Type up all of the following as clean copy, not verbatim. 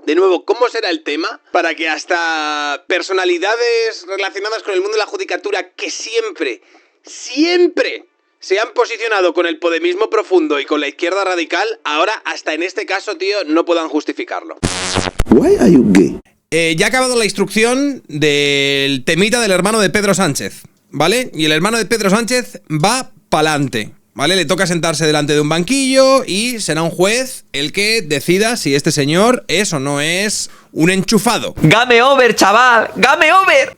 De nuevo, ¿cómo será el tema para que hasta personalidades relacionadas con el mundo de la judicatura que siempre se han posicionado con el podemismo profundo y con la izquierda radical, ahora hasta en este caso, tío, no puedan justificarlo? Why are you gay? Ya ha acabado la instrucción del temita del hermano de Pedro Sánchez, ¿vale? Y el hermano de Pedro Sánchez va pa'lante, ¿vale? Le toca sentarse delante de un banquillo y será un juez el que decida si este señor es o no es un enchufado. ¡Game over, chaval! ¡Game over!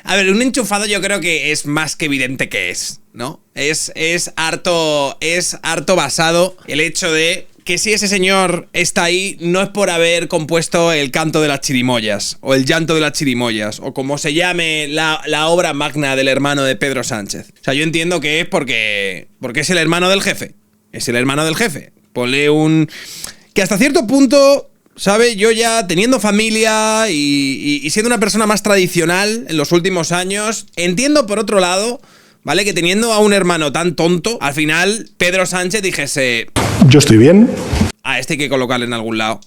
A ver, un enchufado yo creo que es más que evidente que es, ¿no? Es harto basado el hecho de que si ese señor está ahí no es por haber compuesto el canto de las chirimoyas o el llanto de las chirimoyas o como se llame la obra magna del hermano de Pedro Sánchez. O sea, yo entiendo que es porque es el hermano del jefe. Es el hermano del jefe. Ponle un... que hasta cierto punto, ¿sabe? Yo ya teniendo familia y siendo una persona más tradicional en los últimos años, entiendo por otro lado, ¿vale? Que teniendo a un hermano tan tonto, al final Pedro Sánchez dijese... Yo estoy bien. A este hay que colocarle en algún lado.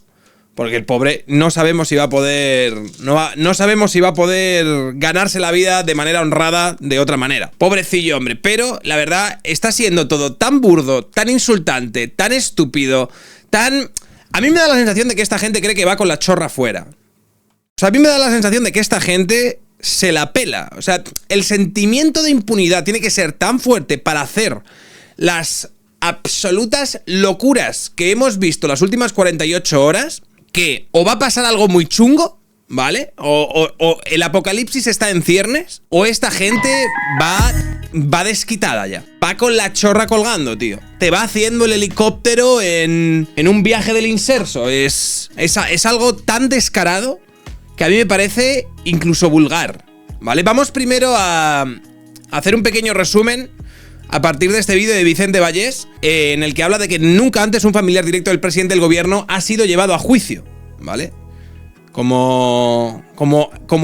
Porque el pobre no sabemos si va a poder... No sabemos si va a poder ganarse la vida de manera honrada de otra manera. Pobrecillo, hombre. Pero, la verdad, está siendo todo tan burdo, tan insultante, tan estúpido, tan... A mí me da la sensación de que esta gente cree que va con la chorra fuera. O sea, a mí me da la sensación de que esta gente se la pela. O sea, el sentimiento de impunidad tiene que ser tan fuerte para hacer las absolutas locuras que hemos visto las últimas 48 horas, que o va a pasar algo muy chungo, ¿vale? O el apocalipsis está en ciernes, o esta gente va desquitada ya. Va con la chorra colgando, tío. Te va haciendo el helicóptero en un viaje del inserso. Es algo tan descarado que a mí me parece incluso vulgar, ¿vale? Vamos primero a hacer un pequeño resumen a partir de este vídeo de Vicente Vallés, en el que habla de que nunca antes un familiar directo del presidente del gobierno ha sido llevado a juicio, ¿vale? Como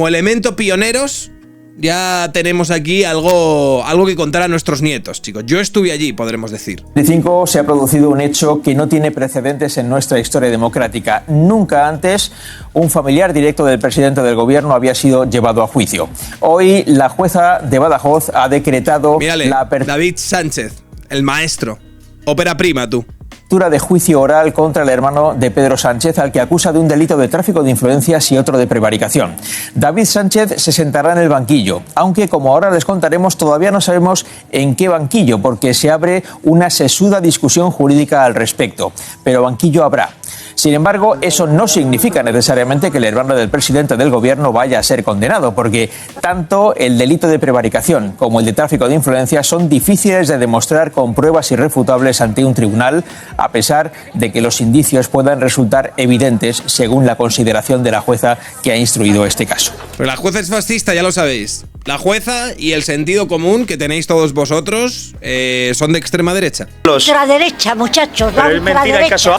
elemento pioneros, ya tenemos aquí algo que contar a nuestros nietos, chicos. Yo estuve allí, podremos decir. El 25 se ha producido un hecho que no tiene precedentes en nuestra historia democrática. Nunca antes un familiar directo del presidente del gobierno había sido llevado a juicio. Hoy la jueza de Badajoz ha decretado Mírale, la apertura David Sánchez, el maestro. Ópera prima, tú. de juicio oral contra el hermano de Pedro Sánchez, al que acusa de un delito de tráfico de influencias y otro de prevaricación. David Sánchez se sentará en el banquillo, aunque como ahora les contaremos todavía no sabemos en qué banquillo, porque se abre una sesuda discusión jurídica al respecto. Pero banquillo habrá. Sin embargo, eso no significa necesariamente que el hermano del presidente del gobierno vaya a ser condenado, porque tanto el delito de prevaricación como el de tráfico de influencias son difíciles de demostrar con pruebas irrefutables ante un tribunal, a pesar de que los indicios puedan resultar evidentes según la consideración de la jueza que ha instruido este caso. Pero la jueza es fascista, ya lo sabéis. La jueza y el sentido común que tenéis todos vosotros son de extrema derecha. Ultraderecha, muchachos, la ultraderecha.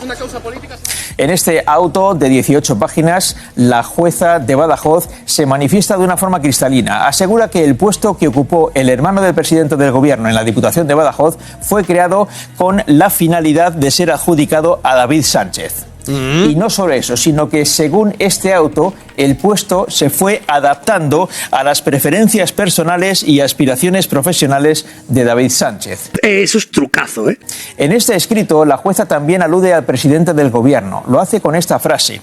En este auto de 18 páginas, la jueza de Badajoz se manifiesta de una forma cristalina. Asegura que el puesto que ocupó el hermano del presidente del gobierno en la Diputación de Badajoz fue creado con la finalidad de ser adjudicado a David Sánchez. Y no solo eso, sino que según este auto, el puesto se fue adaptando a las preferencias personales y aspiraciones profesionales de David Sánchez. Eso es trucazo, ¿eh? En este escrito, la jueza también alude al presidente del gobierno. Lo hace con esta frase: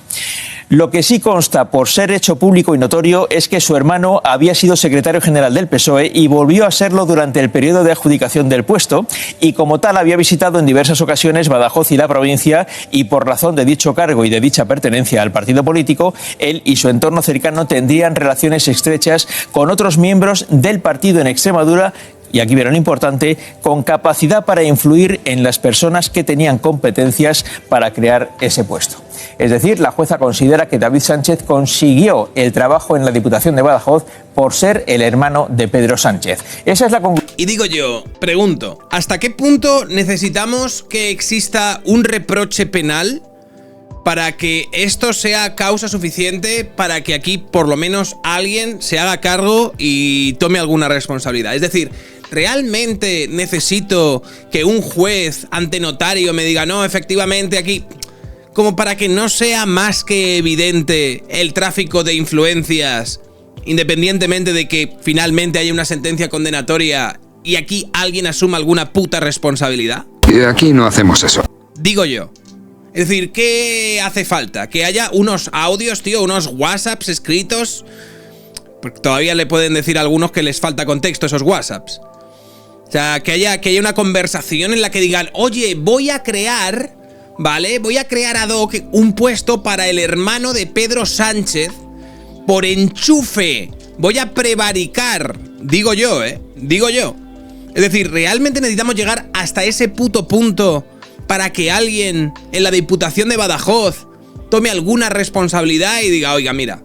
lo que sí consta por ser hecho público y notorio es que su hermano había sido secretario general del PSOE y volvió a serlo durante el periodo de adjudicación del puesto, y como tal había visitado en diversas ocasiones Badajoz y la provincia, y por razón de dicho cargo y de dicha pertenencia al partido político, él y su entorno cercano tendrían relaciones estrechas con otros miembros del partido en Extremadura, y aquí viene lo importante, con capacidad para influir en las personas que tenían competencias para crear ese puesto. Es decir, la jueza considera que David Sánchez consiguió el trabajo en la Diputación de Badajoz por ser el hermano de Pedro Sánchez. Esa es la conclusión. Y digo yo, pregunto, ¿hasta qué punto necesitamos que exista un reproche penal para que esto sea causa suficiente para que aquí por lo menos alguien se haga cargo y tome alguna responsabilidad? Es decir, ¿realmente necesito que un juez ante notario me diga, no, efectivamente aquí... como para que no sea más que evidente el tráfico de influencias, independientemente de que finalmente haya una sentencia condenatoria y aquí alguien asuma alguna puta responsabilidad? Y aquí no hacemos eso. Digo yo. Es decir, ¿qué hace falta? Que haya unos audios, tío, unos WhatsApps escritos. Porque todavía le pueden decir a algunos que les falta contexto esos WhatsApps. O sea, que haya una conversación en la que digan, oye, voy a crear, ¿vale? Voy a crear ad hoc un puesto para el hermano de Pedro Sánchez por enchufe. Voy a prevaricar. Digo yo, Digo yo. Es decir, ¿realmente necesitamos llegar hasta ese puto punto para que alguien en la Diputación de Badajoz tome alguna responsabilidad y diga, oiga, mira,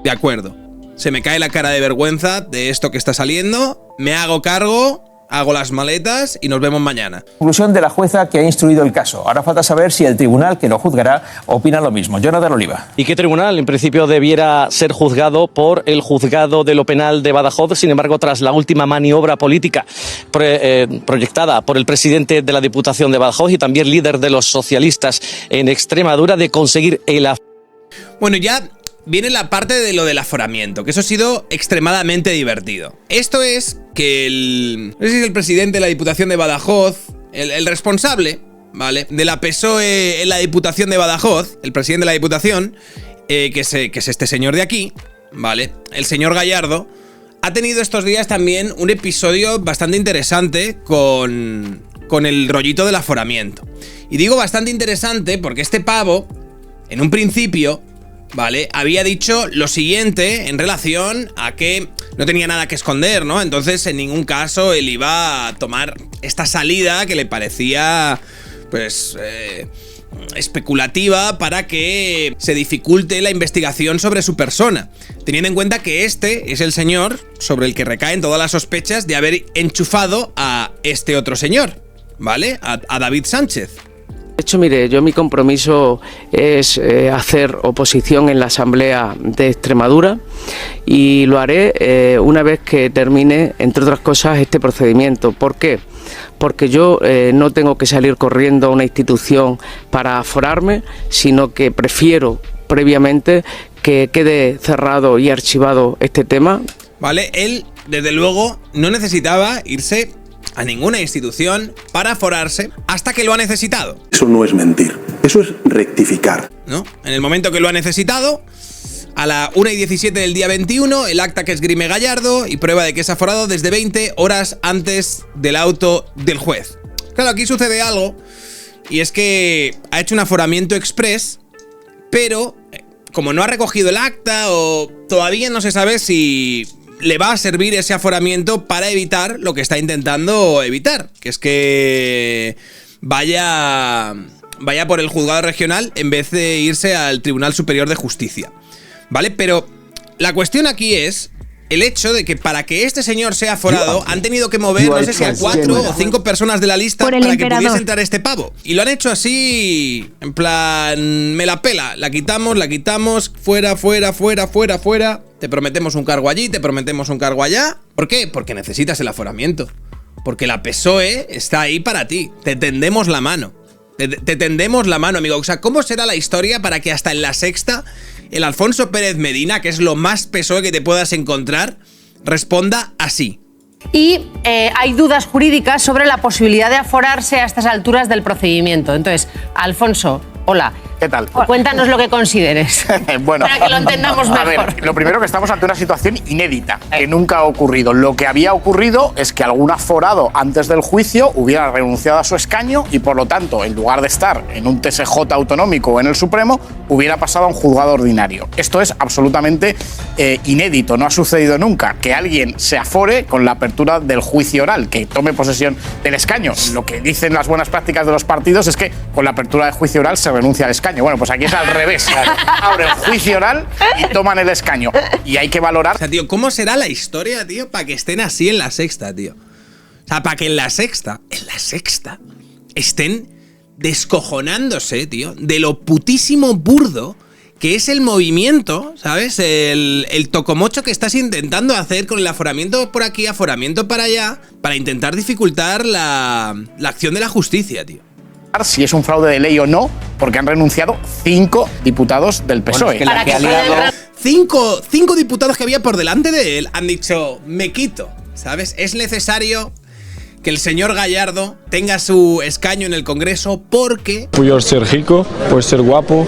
de acuerdo, se me cae la cara de vergüenza de esto que está saliendo, me hago cargo, hago las maletas y nos vemos mañana? Conclusión de la jueza que ha instruido el caso. Ahora falta saber si el tribunal que lo juzgará opina lo mismo. Jonathan Oliva. ¿Y qué tribunal? En principio debiera ser juzgado por el juzgado de lo penal de Badajoz. Sin embargo, tras la última maniobra política proyectada por el presidente de la Diputación de Badajoz y también líder de los socialistas en Extremadura de conseguir el... Bueno, ya viene la parte de lo del aforamiento, que eso ha sido extremadamente divertido. Esto es que no sé si es el presidente de la Diputación de Badajoz, el responsable, ¿vale?, de la PSOE en la Diputación de Badajoz, el presidente de la Diputación, que es este señor de aquí, ¿vale?, el señor Gallardo, ha tenido estos días también un episodio bastante interesante con el rollito del aforamiento. Y digo bastante interesante porque este pavo, en un principio, ¿vale?, había dicho lo siguiente en relación a que no tenía nada que esconder, ¿no? Entonces, en ningún caso él iba a tomar esta salida que le parecía, pues, especulativa para que se dificulte la investigación sobre su persona, teniendo en cuenta que este es el señor sobre el que recaen todas las sospechas de haber enchufado a este otro señor, ¿vale?, a David Sánchez. De hecho, mire, yo mi compromiso es hacer oposición en la Asamblea de Extremadura y lo haré una vez que termine, entre otras cosas, este procedimiento. ¿Por qué? Porque yo no tengo que salir corriendo a una institución para aforarme, sino que prefiero previamente que quede cerrado y archivado este tema. Vale, él, desde luego, no necesitaba irse a ninguna institución para aforarse hasta que lo ha necesitado. Eso no es mentir, eso es rectificar. ¿No? En el momento que lo ha necesitado, a la 1:17 del día 21, el acta que esgrime Gallardo y prueba de que es aforado desde 20 horas antes del auto del juez. Claro, aquí sucede algo, y es que ha hecho un aforamiento express, pero como no ha recogido el acta o todavía no se sabe si le va a servir ese aforamiento para evitar lo que está intentando evitar, que es que vaya por el juzgado regional en vez de irse al Tribunal Superior de Justicia, ¿vale? Pero la cuestión aquí es el hecho de que para que este señor sea aforado han tenido que mover, no sé si a 4 o 5 personas de la lista para que pudiese entrar este pavo. Y lo han hecho así, en plan, me la pela, la quitamos, fuera. Te prometemos un cargo allí, te prometemos un cargo allá. ¿Por qué? Porque necesitas el aforamiento. Porque la PSOE está ahí para ti. Te tendemos la mano. Te tendemos la mano, amigo. O sea, ¿cómo será la historia para que hasta en la sexta el Alfonso Pérez Medina, que es lo más PSOE que te puedas encontrar, responda así? Y hay dudas jurídicas sobre la posibilidad de aforarse a estas alturas del procedimiento. Entonces, Alfonso, hola. ¿Qué tal? Cuéntanos lo que consideres. Bueno, para que lo entendamos mejor. A ver, lo primero, que estamos ante una situación inédita, que nunca ha ocurrido. Lo que había ocurrido es que algún aforado antes del juicio hubiera renunciado a su escaño y, por lo tanto, en lugar de estar en un TSJ autonómico o en el Supremo, hubiera pasado a un juzgado ordinario. Esto es absolutamente inédito, no ha sucedido nunca. Que alguien se afore con la apertura del juicio oral, que tome posesión del escaño. Lo que dicen las buenas prácticas de los partidos es que con la apertura del juicio oral se renuncia al escaño. Bueno, pues aquí es al revés. Abren juicio oral y toman el escaño. Y hay que valorar... O sea, tío, ¿cómo será la historia, tío, para que estén así en la sexta, tío? O sea, para que en la sexta, estén descojonándose, tío, de lo putísimo burdo que es el movimiento, ¿sabes? El tocomocho que estás intentando hacer con el aforamiento por aquí, aforamiento para allá, para intentar dificultar la acción de la justicia, tío. si es un fraude de ley o no, porque han renunciado 5 diputados del PSOE. Bueno, es que cinco diputados que había por delante de él han dicho, me quito, ¿sabes? Es necesario que el señor Gallardo tenga su escaño en el Congreso porque... Puede ser rico, puede ser guapo,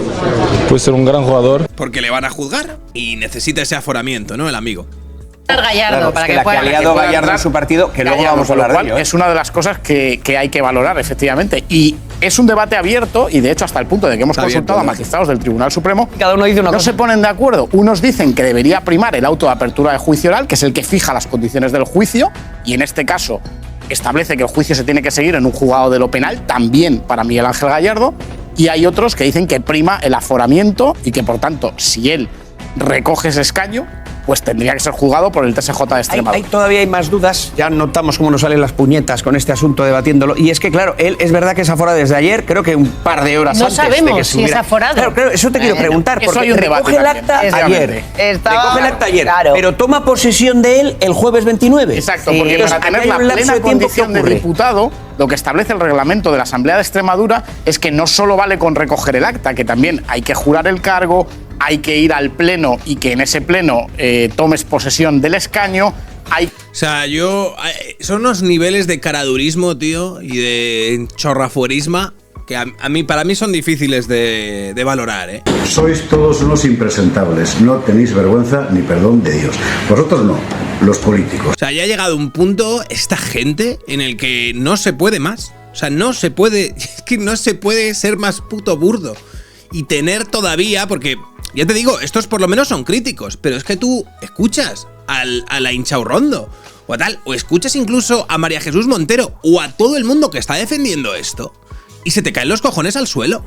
puede ser un gran jugador. Porque le van a juzgar y necesita ese aforamiento, ¿no? El amigo. Gallardo, Claro, para es que que la pueda... que ha liado Gallardo en su partido, que luego Gallardo, vamos a con lo hablar de cual ello, es una de las cosas que hay que valorar, efectivamente. Y es un debate abierto, y de hecho hasta el punto de que hemos consultado a magistrados del Tribunal Supremo. Cada uno dice una no cosa. se ponen de acuerdo. Unos dicen que debería primar el auto de apertura de juicio oral, que es el que fija las condiciones del juicio, y en este caso establece que el juicio se tiene que seguir en un juzgado de lo penal, también para Miguel Ángel Gallardo. Y hay otros que dicen que prima el aforamiento y que, por tanto, si él recoge ese escaño, pues tendría que ser juzgado por el TSJ de Extremadura. Todavía hay más dudas, ya notamos cómo nos salen las puñetas con este asunto debatiéndolo. Y es que, claro, él es verdad que es aforado desde ayer, creo que un par de horas No antes de sabemos que si es aforado. Claro, eso te quiero preguntar, eso porque hay un debate recoge el acta también, ayer. Recoge el acta ayer, claro. pero toma posesión de él el jueves 29. Exacto, Sí. porque Entonces, para tener aquí la hay un lapso plena de tiempo, ¿qué condición de ocurre? diputado, lo que establece el reglamento de la Asamblea de Extremadura es que no solo vale con recoger el acta, que también hay que jurar el cargo, hay que ir al pleno y que en ese pleno tomes posesión del escaño. O sea, son unos niveles de caradurismo, tío, y de chorrafuerisma que para mí son difíciles de valorar, ¿eh? Sois todos unos impresentables, no tenéis vergüenza ni perdón de Dios. Vosotros no, los políticos. O sea, ya ha llegado un punto esta gente en el que no se puede más. O sea, no se puede, es que no se puede ser más puto burdo. Y tener todavía, porque ya te digo, estos por lo menos son críticos, pero es que tú escuchas a la Inchaurrondo o a tal, o escuchas incluso a María Jesús Montero o a todo el mundo que está defendiendo esto y se te caen los cojones al suelo.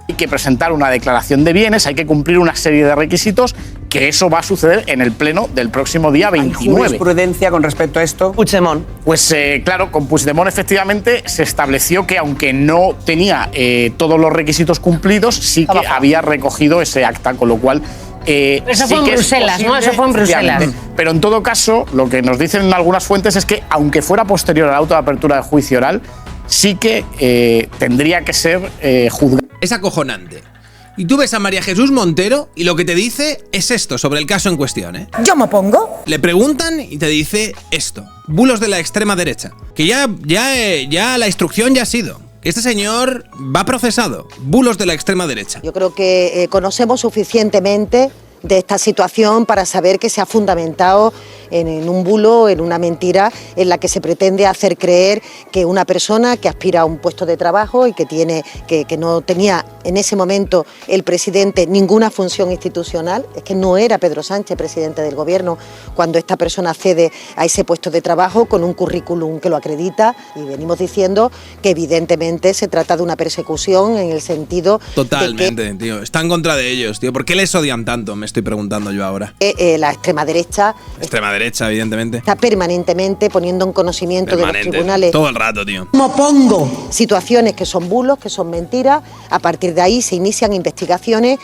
Hay que presentar una declaración de bienes, hay que cumplir una serie de requisitos, que eso va a suceder en el pleno del próximo día 29. ¿Hay jurisprudencia con respecto a esto? Puigdemont. Pues claro, con Puigdemont efectivamente se estableció que aunque no tenía todos los requisitos cumplidos, sí que había recogido ese acta, con lo cual... Eso fue en Bruselas, ¿no? Eso fue en Bruselas. Pero en todo caso, lo que nos dicen algunas fuentes es que aunque fuera posterior al auto de apertura de juicio oral, sí que tendría que ser juzgado. Es acojonante. Y tú ves a María Jesús Montero y lo que te dice es esto sobre el caso en cuestión, ¿eh? Yo me opongo. Le preguntan y te dice esto. Bulos de la extrema derecha. Que ya la instrucción ya ha sido. Este señor va procesado. Bulos de la extrema derecha. Yo creo que conocemos suficientemente de esta situación para saber que se ha fundamentado en un bulo, en una mentira en la que se pretende hacer creer que una persona que aspira a un puesto de trabajo y que no tenía en ese momento el presidente ninguna función institucional, es que no era Pedro Sánchez presidente del gobierno cuando esta persona accede a ese puesto de trabajo con un currículum que lo acredita, y venimos diciendo que evidentemente se trata de una persecución en el sentido Totalmente, tío. Está en contra de ellos, tío. ¿Por qué les odian tanto? Me estoy preguntando yo ahora. La extrema derecha Derecha, evidentemente. está permanentemente poniendo en conocimiento de los tribunales. Todo el rato, tío. Me opongo. Situaciones que son bulos, que son mentiras. A partir de ahí se inician investigaciones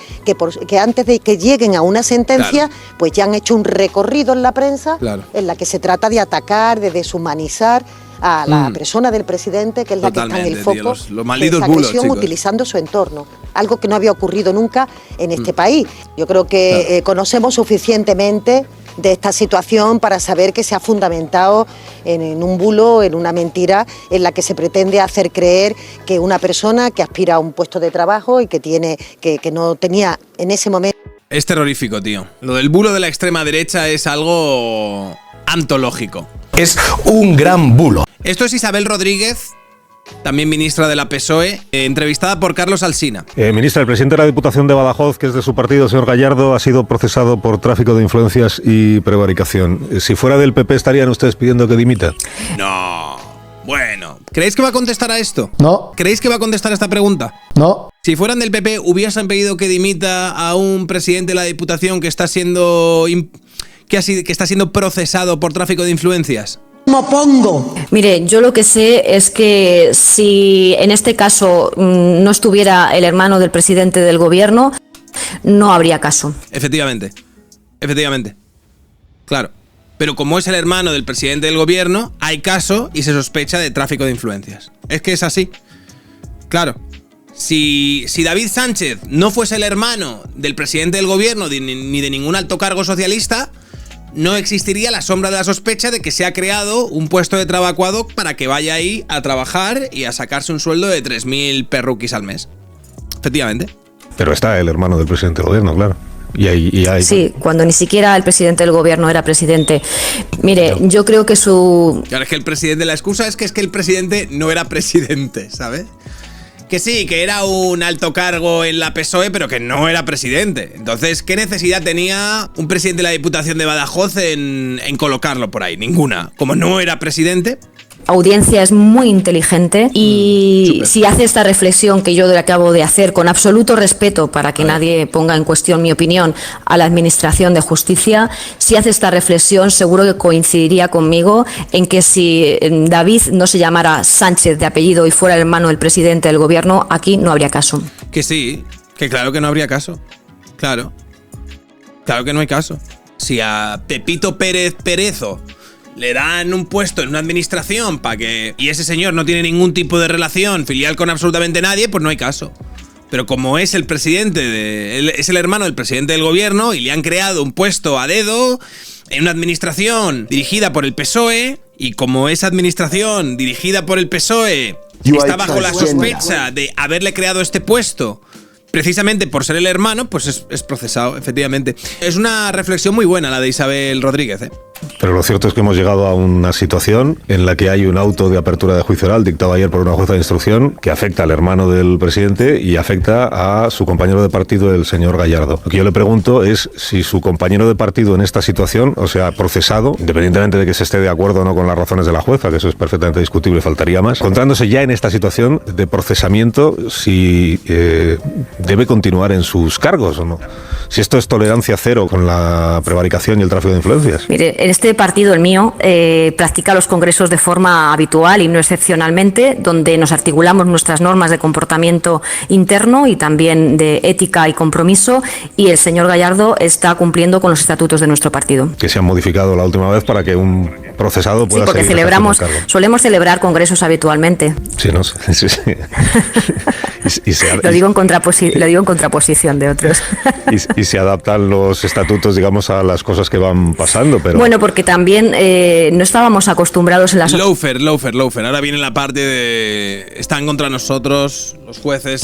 que antes de que lleguen a una sentencia, pues ya han hecho un recorrido en la prensa en la que se trata de atacar, de deshumanizar a la persona del presidente, que es la que está en el foco, tío, los de malditos esa bulos, agresión, chicos. utilizando su entorno. Algo que no había ocurrido nunca en este país. Yo creo que conocemos suficientemente de esta situación para saber que se ha fundamentado en un bulo, en una mentira en la que se pretende hacer creer que una persona que aspira a un puesto de trabajo y que no tenía en ese momento... Es terrorífico, tío. Lo del bulo de la extrema derecha es algo antológico. Es un gran bulo. Esto es Isabel Rodríguez, también ministra de la PSOE, entrevistada por Carlos Alsina. Ministra, el presidente de la Diputación de Badajoz, que es de su partido, el señor Gallardo, ha sido procesado por tráfico de influencias y prevaricación. Si fuera del PP, ¿estarían ustedes pidiendo que dimita? No. Bueno, ¿creéis que va a contestar a esto? No. ¿Creéis que va a contestar a esta pregunta? No. Si fueran del PP, ¿hubiesen pedido que dimita a un presidente de la Diputación que está siendo procesado por tráfico de influencias? Me opongo. Mire, yo lo que sé es que si en este caso no estuviera el hermano del presidente del gobierno, no habría caso. Efectivamente. Claro. Pero como es el hermano del presidente del gobierno, hay caso y se sospecha de tráfico de influencias. Es que es así. Claro. Si David Sánchez no fuese el hermano del presidente del gobierno ni de ningún alto cargo socialista, no existiría la sombra de la sospecha de que se ha creado un puesto de trabajo ad hoc para que vaya ahí a trabajar y a sacarse un sueldo de 3.000 perruquis al mes. Efectivamente. Pero está el hermano del presidente del gobierno, claro. Y hay... Sí, cuando ni siquiera el presidente del gobierno era presidente. Mire, yo creo que su... Claro, es que el presidente, la excusa es que el presidente no era presidente, ¿sabes? Que sí, que era un alto cargo en la PSOE, pero que no era presidente. Entonces, ¿qué necesidad tenía un presidente de la Diputación de Badajoz en colocarlo por ahí? Ninguna. Como no era presidente... audiencia es muy inteligente y si hace esta reflexión que yo le acabo de hacer con absoluto respeto para que nadie ponga en cuestión mi opinión a la Administración de Justicia, si hace esta reflexión seguro que coincidiría conmigo en que si David no se llamara Sánchez de apellido y fuera el hermano del presidente del gobierno, aquí no habría caso. Que sí, que claro que no habría caso. Claro. Claro que no hay caso. Si a Pepito Pérez Perezo le dan un puesto en una administración para que... y ese señor no tiene ningún tipo de relación filial con absolutamente nadie, pues no hay caso. Pero como es el presidente, es el hermano del presidente del gobierno y le han creado un puesto a dedo en una administración dirigida por el PSOE, y como esa administración dirigida por el PSOE está bajo la sospecha de haberle creado este puesto precisamente por ser el hermano, pues es procesado, efectivamente. Es una reflexión muy buena la de Isabel Rodríguez, ¿eh? Pero lo cierto es que hemos llegado a una situación en la que hay un auto de apertura de juicio oral dictado ayer por una jueza de instrucción que afecta al hermano del presidente y afecta a su compañero de partido, el señor Gallardo. Lo que yo le pregunto es si su compañero de partido en esta situación, o sea, procesado, independientemente de que se esté de acuerdo o no con las razones de la jueza, que eso es perfectamente discutible, faltaría más, encontrándose ya en esta situación de procesamiento, si debe continuar en sus cargos o no. Si esto es tolerancia cero con la prevaricación y el tráfico de influencias. Mire, este partido, el mío, practica los congresos de forma habitual y no excepcionalmente, donde nos articulamos nuestras normas de comportamiento interno y también de ética y compromiso, y el señor Gallardo está cumpliendo con los estatutos de nuestro partido. Que se han modificado la última vez para que un procesado pueda porque seguir solemos celebrar congresos habitualmente. Sí, no sé. Sí, sí. Lo digo en contraposición de otros. Y se adaptan los estatutos, digamos, a las cosas que van pasando, pero... Bueno, porque también no estábamos acostumbrados en la... Loafer. Ahora viene la parte de... están contra nosotros, los jueces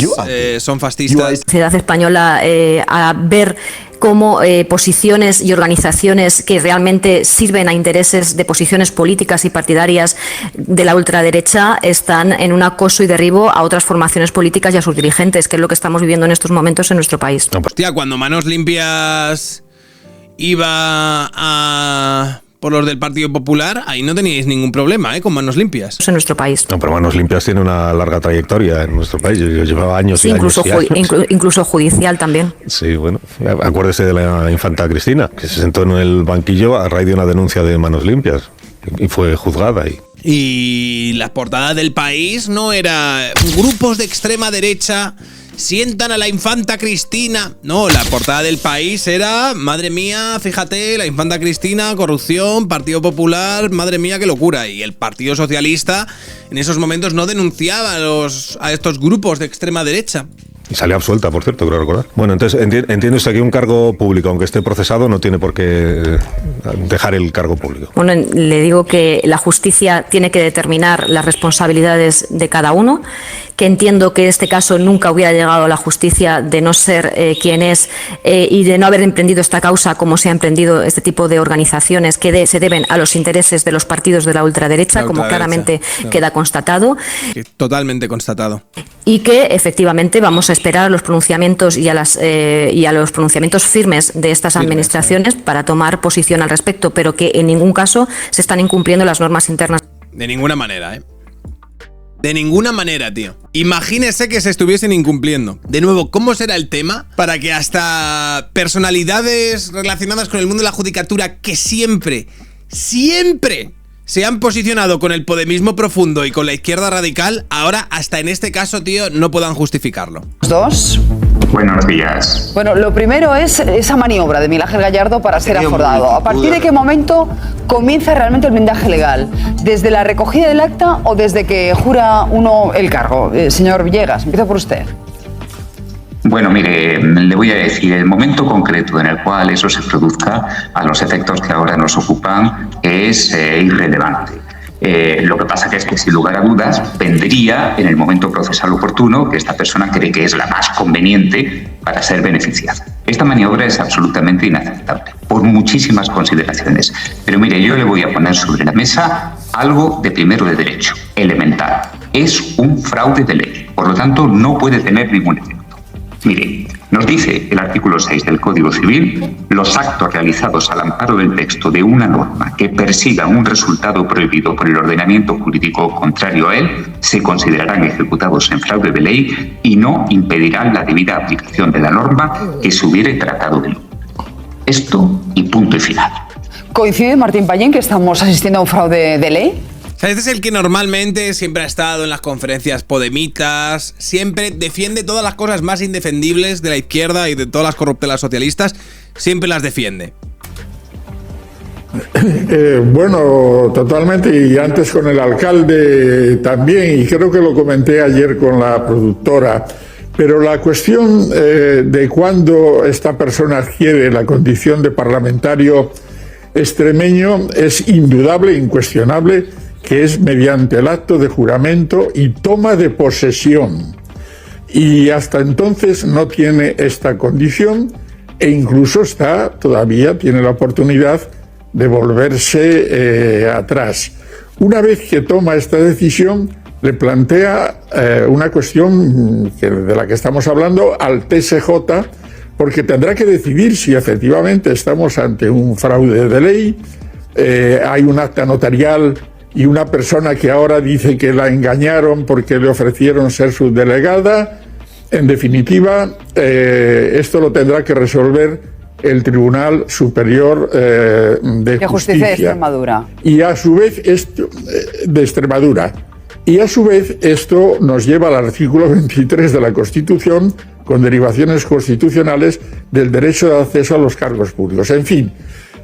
son fascistas. La sociedad española a ver cómo posiciones y organizaciones que realmente sirven a intereses de posiciones políticas y partidarias de la ultraderecha están en un acoso y derribo a otras formaciones políticas y a sus dirigentes, que es lo que estamos viviendo en estos momentos en nuestro país. Hostia, cuando Manos Limpias iba por los del Partido Popular, ahí no teníais ningún problema, con Manos Limpias. En nuestro país. No, pero Manos Limpias tiene una larga trayectoria en nuestro país. Yo llevaba años y incluso años. Incluso judicial también. Sí, bueno, acuérdese de la infanta Cristina, que se sentó en el banquillo a raíz de una denuncia de Manos Limpias y fue juzgada ahí. Y la portada del País no era grupos de extrema derecha sientan a la infanta Cristina. No, la portada del País era, madre mía, fíjate, la infanta Cristina, corrupción, Partido Popular, madre mía, qué locura. Y el Partido Socialista en esos momentos no denunciaba a estos grupos de extrema derecha. Y salió absuelta, por cierto, creo recordar. Bueno, entonces entiende usted que un cargo público, aunque esté procesado, no tiene por qué dejar el cargo público. Bueno, le digo que la justicia tiene que determinar las responsabilidades de cada uno, que entiendo que este caso nunca hubiera llegado a la justicia de no ser quien es y de no haber emprendido esta causa como se ha emprendido este tipo de organizaciones que se deben a los intereses de los partidos de la ultraderecha, como claramente queda constatado. Totalmente constatado. Y que efectivamente vamos a esperar a los pronunciamientos y a los pronunciamientos firmes de estas administraciones para tomar posición al respecto, pero que en ningún caso se están incumpliendo las normas internas. De ninguna manera, De ninguna manera, tío. Imagínese que se estuviesen incumpliendo. De nuevo, ¿cómo será el tema para que hasta personalidades relacionadas con el mundo de la judicatura que siempre se han posicionado con el podemismo profundo y con la izquierda radical, ahora hasta en este caso, tío, no puedan justificarlo. Dos. Buenos días. Bueno, lo primero es esa maniobra de Miguel Ángel Gallardo para ser aforado. ¿A partir de qué momento comienza realmente el blindaje legal? ¿Desde la recogida del acta o desde que jura uno el cargo? Señor Villegas, empiezo por usted. Bueno, mire, le voy a decir, el momento concreto en el cual eso se produzca, a los efectos que ahora nos ocupan, es irrelevante. Lo que pasa es que, sin lugar a dudas, vendría en el momento procesal oportuno que esta persona cree que es la más conveniente para ser beneficiada. Esta maniobra es absolutamente inaceptable, por muchísimas consideraciones. Pero mire, yo le voy a poner sobre la mesa algo de primero de derecho, elemental. Es un fraude de ley, por lo tanto no puede tener ningún efecto. Mire, nos dice el artículo 6 del Código Civil: los actos realizados al amparo del texto de una norma que persiga un resultado prohibido por el ordenamiento jurídico contrario a él se considerarán ejecutados en fraude de ley y no impedirán la debida aplicación de la norma que se hubiere tratado de ley. Esto y punto y final. ¿Coincide Martín Pallín que estamos asistiendo a un fraude de ley? O sea, este es el que normalmente siempre ha estado en las conferencias podemitas, siempre defiende todas las cosas más indefendibles de la izquierda y de todas las corruptelas socialistas, siempre las defiende. Bueno, totalmente, y antes con el alcalde también, y creo que lo comenté ayer con la productora, pero la cuestión de cuándo esta persona adquiere la condición de parlamentario extremeño es indudable, incuestionable, que es mediante el acto de juramento y toma de posesión. Y hasta entonces no tiene esta condición e incluso todavía tiene la oportunidad de volverse atrás. Una vez que toma esta decisión, le plantea una cuestión de la que estamos hablando al TSJ, porque tendrá que decidir si efectivamente estamos ante un fraude de ley, hay un acta notarial y una persona que ahora dice que la engañaron porque le ofrecieron ser subdelegada. En definitiva, esto lo tendrá que resolver el Tribunal Superior de Justicia de Extremadura. Y a su vez de Extremadura. Y a su vez esto nos lleva al artículo 23 de la Constitución, con derivaciones constitucionales del derecho de acceso a los cargos públicos. En fin,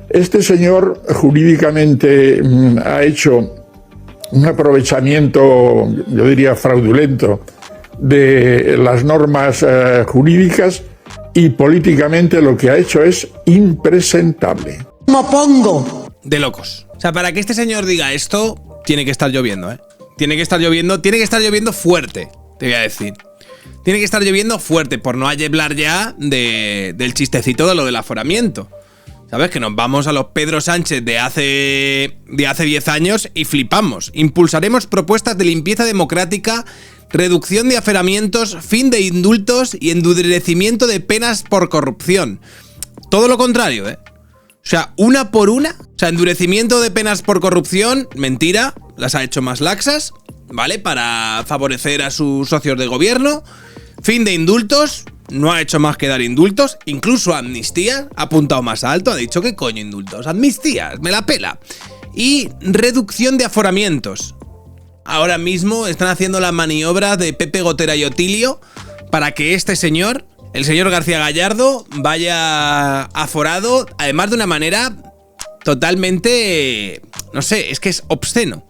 este señor jurídicamente ha hecho un aprovechamiento, yo diría fraudulento, de las normas jurídicas, y políticamente lo que ha hecho es impresentable. ¡Me pongo! De locos. O sea, para que este señor diga esto, tiene que estar lloviendo, ¿eh? Tiene que estar lloviendo fuerte, te voy a decir. Tiene que estar lloviendo fuerte, por no hablar ya del chistecito de lo del aforamiento. ¿Sabes? Que nos vamos a los Pedro Sánchez de hace 10 años y flipamos. Impulsaremos propuestas de limpieza democrática, reducción de aforamientos, fin de indultos y endurecimiento de penas por corrupción. Todo lo contrario, ¿eh? O sea, una por una. O sea, endurecimiento de penas por corrupción, mentira, las ha hecho más laxas, ¿vale? Para favorecer a sus socios de gobierno. Fin de indultos, no ha hecho más que dar indultos. Incluso amnistía, ha apuntado más alto, ha dicho ¿qué coño indultos? Amnistías, me la pela. Y reducción de aforamientos. Ahora mismo están haciendo la maniobra de Pepe Gotera y Otilio para que este señor, el señor García Gallardo, vaya aforado, además de una manera totalmente, no sé, es que es obsceno.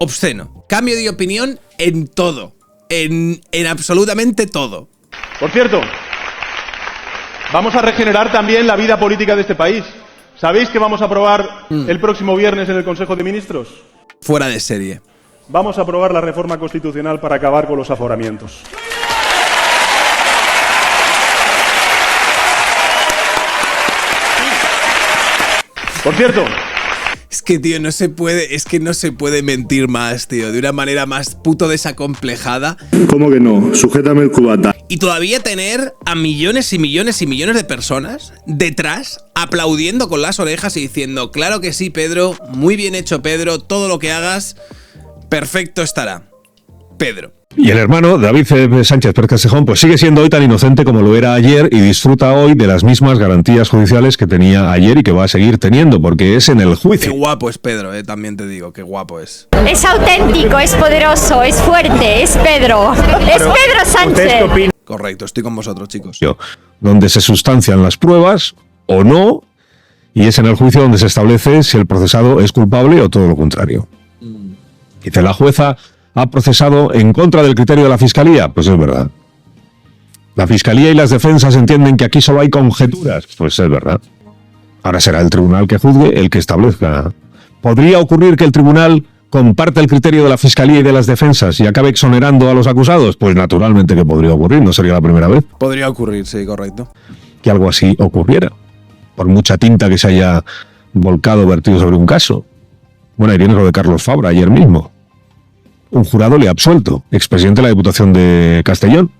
Obsceno. Cambio de opinión en todo. En absolutamente todo. Por cierto, vamos a regenerar también la vida política de este país. ¿Sabéis que vamos a aprobar el próximo viernes en el Consejo de Ministros? Fuera de serie. Vamos a aprobar la reforma constitucional para acabar con los aforamientos. Por cierto, es que, tío, no se puede mentir más, tío, de una manera más puto desacomplejada. ¿Cómo que no? Sujétame el cubata. Y todavía tener a millones y millones y millones de personas detrás aplaudiendo con las orejas y diciendo, claro que sí, Pedro, muy bien hecho, Pedro, todo lo que hagas, perfecto estará. Pedro. Y el hermano, David Sánchez Pérez Castejón, pues sigue siendo hoy tan inocente como lo era ayer y disfruta hoy de las mismas garantías judiciales que tenía ayer y que va a seguir teniendo, porque es en el juicio. Qué guapo es Pedro, también te digo, qué guapo es. Es auténtico, es poderoso, es fuerte, es Pedro. Es Pedro Sánchez. Correcto, estoy con vosotros, chicos. Donde se sustancian las pruebas o no, y es en el juicio donde se establece si el procesado es culpable o todo lo contrario. Dice la jueza: ¿ha procesado en contra del criterio de la Fiscalía? Pues es verdad. La Fiscalía y las defensas entienden que aquí solo hay conjeturas. Pues es verdad. Ahora será el tribunal que juzgue el que establezca. ¿Podría ocurrir que el tribunal comparte el criterio de la Fiscalía y de las defensas y acabe exonerando a los acusados? Pues naturalmente que podría ocurrir, no sería la primera vez. Podría ocurrir, sí, correcto. Que algo así ocurriera. Por mucha tinta que se haya volcado, vertido sobre un caso. Bueno, ahí tienes lo de Carlos Fabra ayer mismo. Un jurado le ha absuelto, expresidente de la Diputación de Castellón,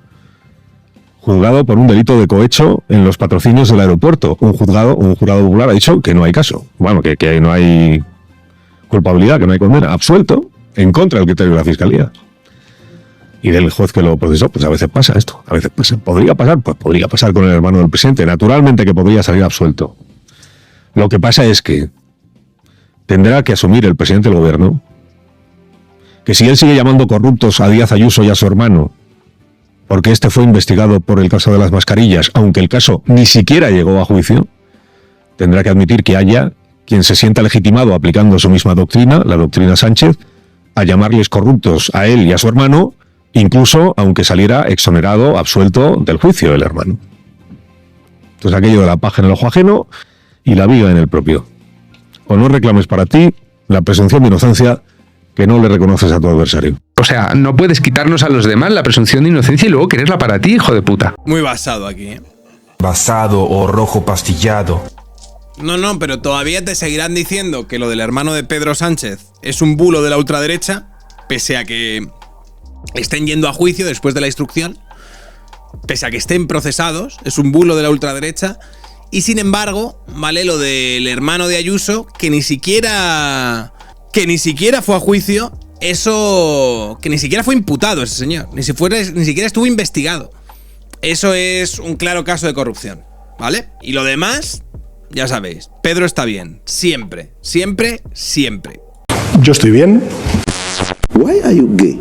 juzgado por un delito de cohecho en los patrocinios del aeropuerto. Un jurado popular ha dicho que no hay caso, bueno, que no hay culpabilidad, que no hay condena, absuelto en contra del criterio de la Fiscalía. Y del juez que lo procesó, pues a veces pasa esto, a veces pasa. ¿Podría pasar? Pues podría pasar con el hermano del presidente, naturalmente que podría salir absuelto. Lo que pasa es que tendrá que asumir el presidente del gobierno que si él sigue llamando corruptos a Díaz Ayuso y a su hermano, porque este fue investigado por el caso de las mascarillas, aunque el caso ni siquiera llegó a juicio, tendrá que admitir que haya quien se sienta legitimado aplicando su misma doctrina, la doctrina Sánchez, a llamarles corruptos a él y a su hermano, incluso aunque saliera exonerado, absuelto del juicio el hermano. Entonces aquello de la paja en el ojo ajeno y la viga en el propio. O no reclames para ti la presunción de inocencia que no le reconoces a tu adversario. O sea, no puedes quitarnos a los demás la presunción de inocencia y luego quererla para ti, hijo de puta. Muy basado aquí, ¿eh? Basado o rojo pastillado. No, pero todavía te seguirán diciendo que lo del hermano de Pedro Sánchez es un bulo de la ultraderecha, pese a que estén yendo a juicio después de la instrucción, pese a que estén procesados, es un bulo de la ultraderecha. Y sin embargo, vale, lo del hermano de Ayuso, que ni siquiera fue a juicio, eso, que ni siquiera fue imputado ese señor, ni siquiera estuvo investigado. Eso es un claro caso de corrupción, ¿vale? Y lo demás, ya sabéis, Pedro está bien, siempre, siempre, siempre. Yo estoy bien. Why are you gay?